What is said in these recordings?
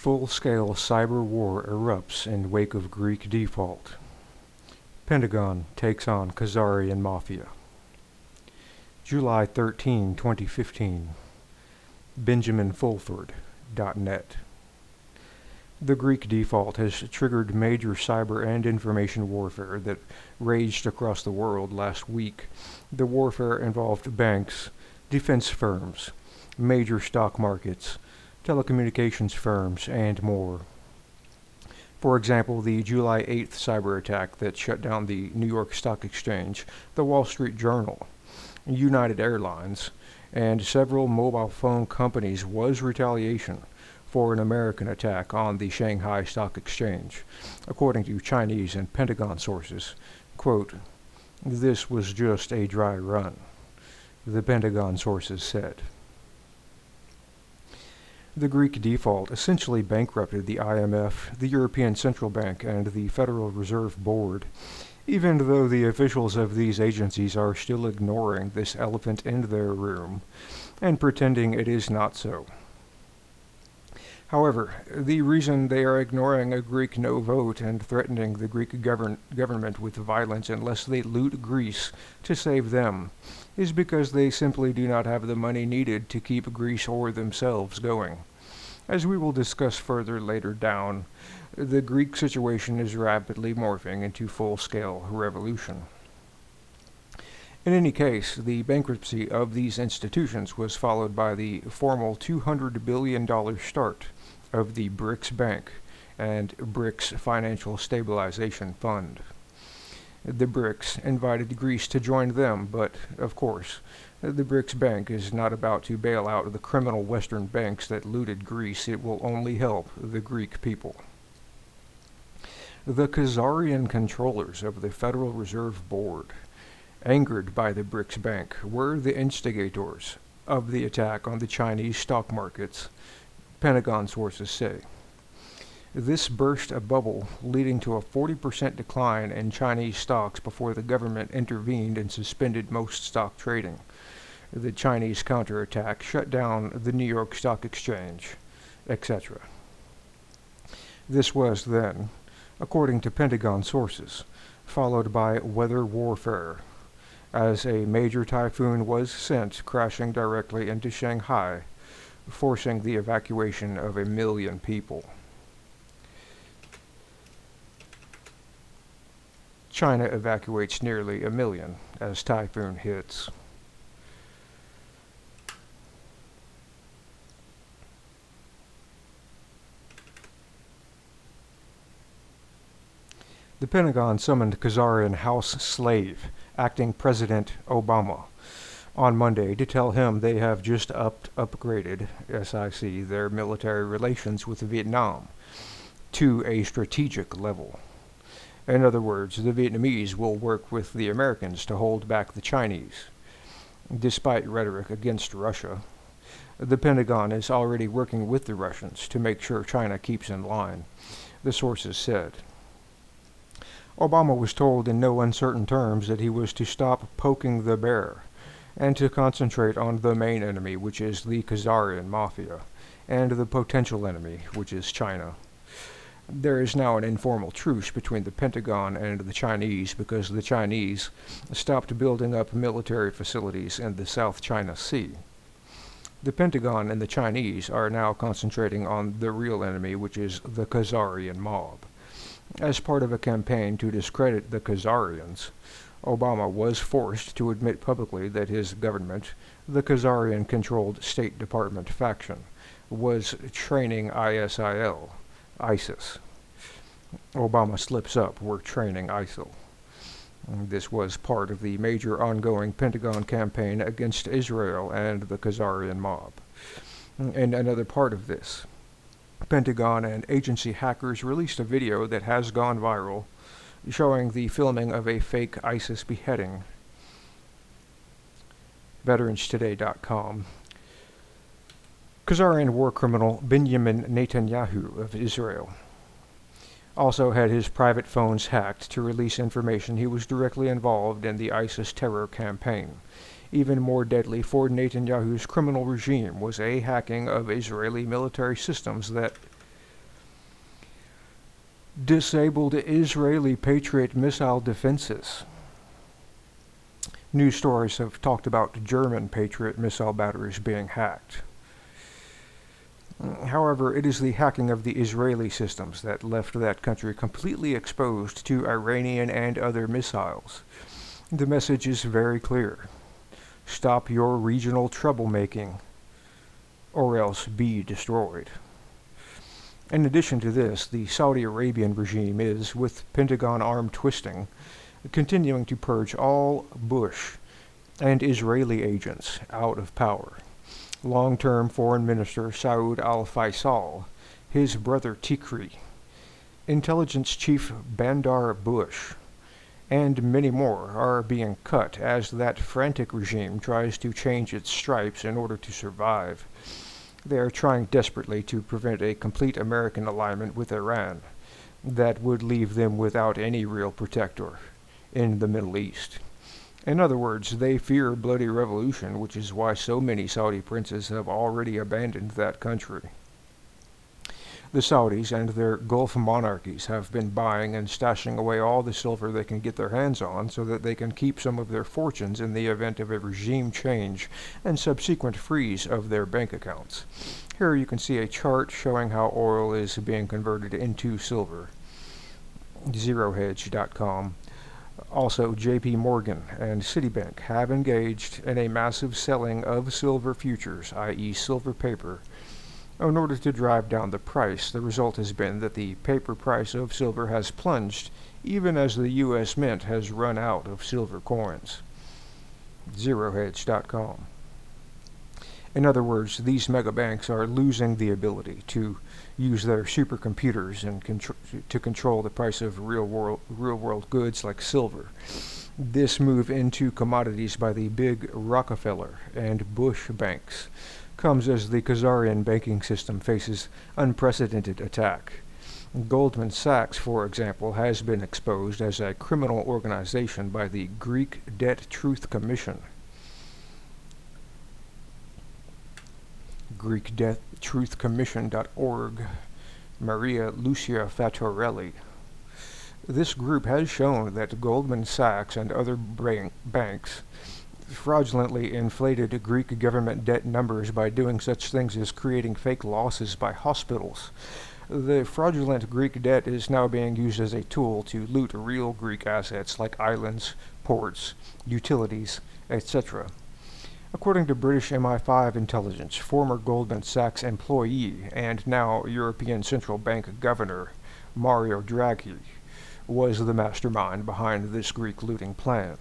Full-scale cyber war erupts in wake of Greek default. Pentagon takes on Khazarian mafia. July 13, 2015. Benjamin Fulford.net. The Greek default has triggered major cyber and information warfare that raged across the world last week. The warfare involved banks, defense firms, major stock markets, telecommunications firms, and more. For example, the July 8th cyber attack that shut down the New York Stock Exchange, the Wall Street Journal, United Airlines, and several mobile phone companies was retaliation for an American attack on the Shanghai Stock Exchange, according to Chinese and Pentagon sources. Quote, "This was just a dry run," the Pentagon sources said. The Greek default essentially bankrupted the IMF, the European Central Bank, and the Federal Reserve Board, even though the officials of these agencies are still ignoring this elephant in their room and pretending it is not so. However, the reason they are ignoring a Greek no vote and threatening the Greek government with violence unless they loot Greece to save them is because they simply do not have the money needed to keep Greece or themselves going. As we will discuss further later down, the Greek situation is rapidly morphing into full-scale revolution. In any case, the bankruptcy of these institutions was followed by the formal $200 billion start of the BRICS Bank and BRICS Financial Stabilization Fund. The BRICS invited Greece to join them, but, of course, the BRICS Bank is not about to bail out the criminal Western banks that looted Greece. It will only help the Greek people. The Khazarian controllers of the Federal Reserve Board, angered by the BRICS Bank, were the instigators of the attack on the Chinese stock markets, Pentagon sources say. This burst a bubble, leading to a 40% decline in Chinese stocks before the government intervened and suspended most stock trading. The Chinese counterattack shut down the New York Stock Exchange, etc. This was then, according to Pentagon sources, followed by weather warfare, as a major typhoon was sent crashing directly into Shanghai, forcing the evacuation of 1 million people. China evacuates nearly 1 million as typhoon hits. The Pentagon summoned Khazarian House slave, acting President Obama, on Monday to tell him they have just upgraded SIC their military relations with Vietnam to a strategic level. In other words, the Vietnamese will work with the Americans to hold back the Chinese. Despite rhetoric against Russia, the Pentagon is already working with the Russians to make sure China keeps in line, the sources said. Obama was told in no uncertain terms that he was to stop poking the bear and to concentrate on the main enemy, which is the Khazarian mafia, and the potential enemy, which is China. There is now an informal truce between the Pentagon and the Chinese because the Chinese stopped building up military facilities in the South China Sea. The Pentagon and the Chinese are now concentrating on the real enemy, which is the Khazarian mob. As part of a campaign to discredit the Khazarians, Obama was forced to admit publicly that his government, the Khazarian-controlled State Department faction, was training ISIS. Obama slips up, "We're training ISIL." This was part of the major ongoing Pentagon campaign against Israel and the Khazarian mob. And another part of this, Pentagon and agency hackers released a video that has gone viral, showing the filming of a fake ISIS beheading. VeteransToday.com. Khazarian war criminal Benjamin Netanyahu of Israel also had his private phones hacked to release information he was directly involved in the ISIS terror campaign. Even more deadly for Netanyahu's criminal regime was a hacking of Israeli military systems that disabled Israeli Patriot missile defenses. News stories have talked about German Patriot missile batteries being hacked. However, it is the hacking of the Israeli systems that left that country completely exposed to Iranian and other missiles. The message is very clear. Stop your regional troublemaking, or else be destroyed. In addition to this, the Saudi Arabian regime is, with Pentagon arm twisting, continuing to purge all Bush and Israeli agents out of power. Long-term Foreign Minister Saud al-Faisal, his brother Tikri, Intelligence Chief Bandar Bush, and many more are being cut as that frantic regime tries to change its stripes in order to survive. They are trying desperately to prevent a complete American alignment with Iran that would leave them without any real protector in the Middle East. In other words, they fear bloody revolution, which is why so many Saudi princes have already abandoned that country. The Saudis and their Gulf monarchies have been buying and stashing away all the silver they can get their hands on so that they can keep some of their fortunes in the event of a regime change and subsequent freeze of their bank accounts. Here you can see a chart showing how oil is being converted into silver. ZeroHedge.com. Also, J.P. Morgan and Citibank have engaged in a massive selling of silver futures, i.e. silver paper, in order to drive down the price. The result has been that the paper price of silver has plunged, even as the U.S. Mint has run out of silver coins. ZeroHedge.com. In other words, these mega banks are losing the ability to use their supercomputers and to control the price of real world goods like silver. This move into commodities by the big Rockefeller and Bush banks comes as the Khazarian banking system faces unprecedented attack. Goldman Sachs, for example, has been exposed as a criminal organization by the Greek Debt Truth Commission. GreekDeathTruthCommission.org. Maria Lucia Fattorelli. This group has shown that Goldman Sachs and other banks fraudulently inflated Greek government debt numbers by doing such things as creating fake losses by hospitals. The fraudulent Greek debt is now being used as a tool to loot real Greek assets like islands, ports, utilities, etc. According to British MI5 intelligence, former Goldman Sachs employee and now European Central Bank Governor Mario Draghi was the mastermind behind this Greek looting plan.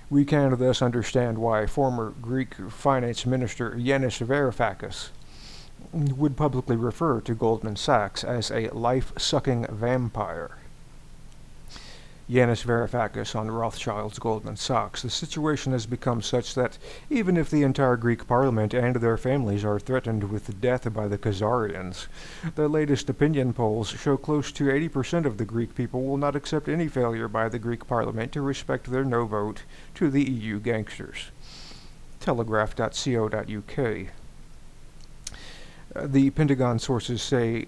We can thus understand why former Greek Finance Minister Yanis Varoufakis would publicly refer to Goldman Sachs as a life-sucking vampire. Yanis Varoufakis on Rothschild's Goldman Sachs. The situation has become such that even if the entire Greek parliament and their families are threatened with death by the Khazarians, the latest opinion polls show close to 80% of the Greek people will not accept any failure by the Greek parliament to respect their no vote to the EU gangsters. Telegraph.co.uk. The Pentagon sources say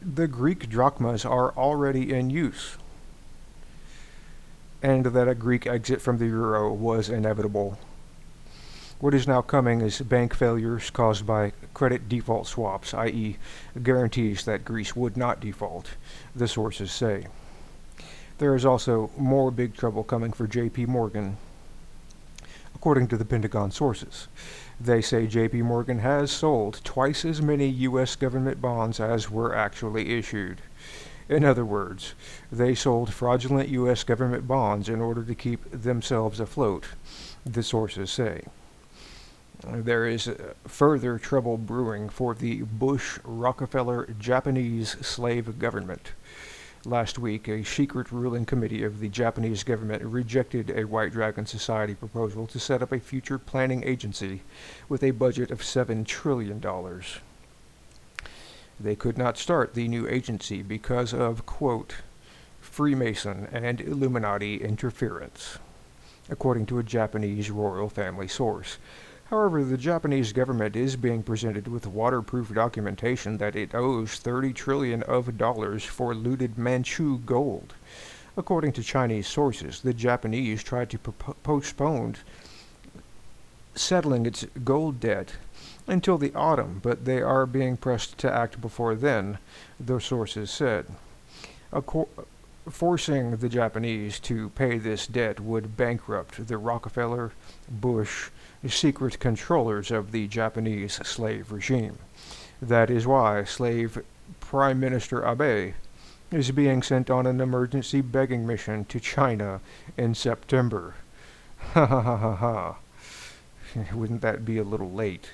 the Greek drachmas are already in use, and that a Greek exit from the euro was inevitable. What is now coming is bank failures caused by credit default swaps, i.e. guarantees that Greece would not default, the sources say. There is also more big trouble coming for J.P. Morgan, according to the Pentagon sources. They say J.P. Morgan has sold twice as many U.S. government bonds as were actually issued. In other words, they sold fraudulent U.S. government bonds in order to keep themselves afloat, the sources say. There is further trouble brewing for the Bush-Rockefeller Japanese slave government. Last week, a secret ruling committee of the Japanese government rejected a White Dragon Society proposal to set up a future planning agency with a budget of $7 trillion. They could not start the new agency because of, quote, Freemason and Illuminati interference, according to a Japanese royal family source. However, the Japanese government is being presented with waterproof documentation that it owes $30 trillion of dollars for looted Manchu gold. According to Chinese sources, the Japanese tried to postpone settling its gold debt until the autumn, but they are being pressed to act before then, the sources said. Forcing the Japanese to pay this debt would bankrupt the Rockefeller, Bush, secret controllers of the Japanese slave regime. That is why slave Prime Minister Abe is being sent on an emergency begging mission to China in September. Ha ha ha ha ha. Wouldn't that be a little late?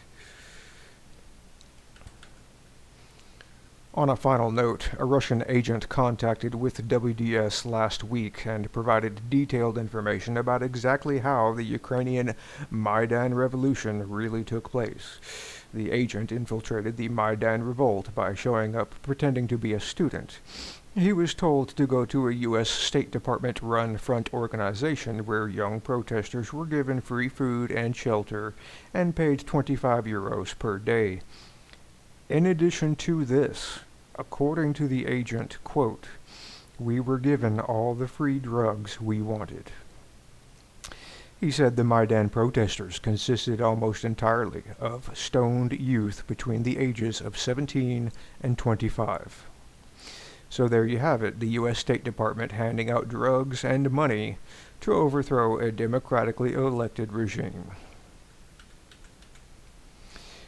On a final note, a Russian agent contacted with WDS last week and provided detailed information about exactly how the Ukrainian Maidan Revolution really took place. The agent infiltrated the Maidan revolt by showing up pretending to be a student. He was told to go to a U.S. State Department-run front organization where young protesters were given free food and shelter and paid €25 per day. In addition to this, according to the agent, quote, "We were given all the free drugs we wanted." He said the Maidan protesters consisted almost entirely of stoned youth between the ages of 17 and 25. So there you have it, the U.S. State Department handing out drugs and money to overthrow a democratically elected regime.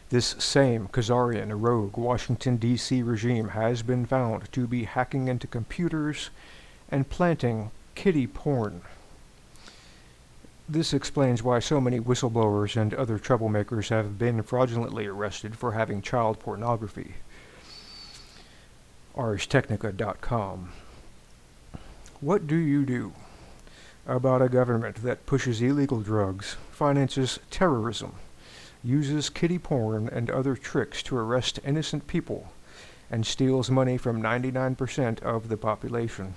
This same Khazarian rogue Washington, D.C. regime has been found to be hacking into computers and planting kiddie porn. This explains why so many whistleblowers and other troublemakers have been fraudulently arrested for having child pornography. ArsTechnica.com. What do you do about a government that pushes illegal drugs, finances terrorism, uses kiddie porn and other tricks to arrest innocent people, and steals money from 99% of the population?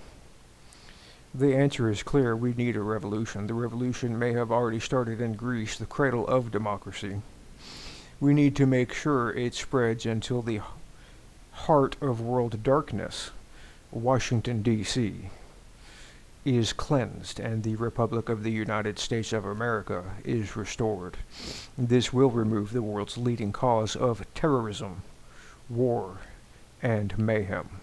The answer is clear: we need a revolution. The revolution may have already started in Greece, the cradle of democracy. We need to make sure it spreads until the heart of world darkness, Washington, D.C., is cleansed and the Republic of the United States of America is restored. This will remove the world's leading cause of terrorism, war, and mayhem.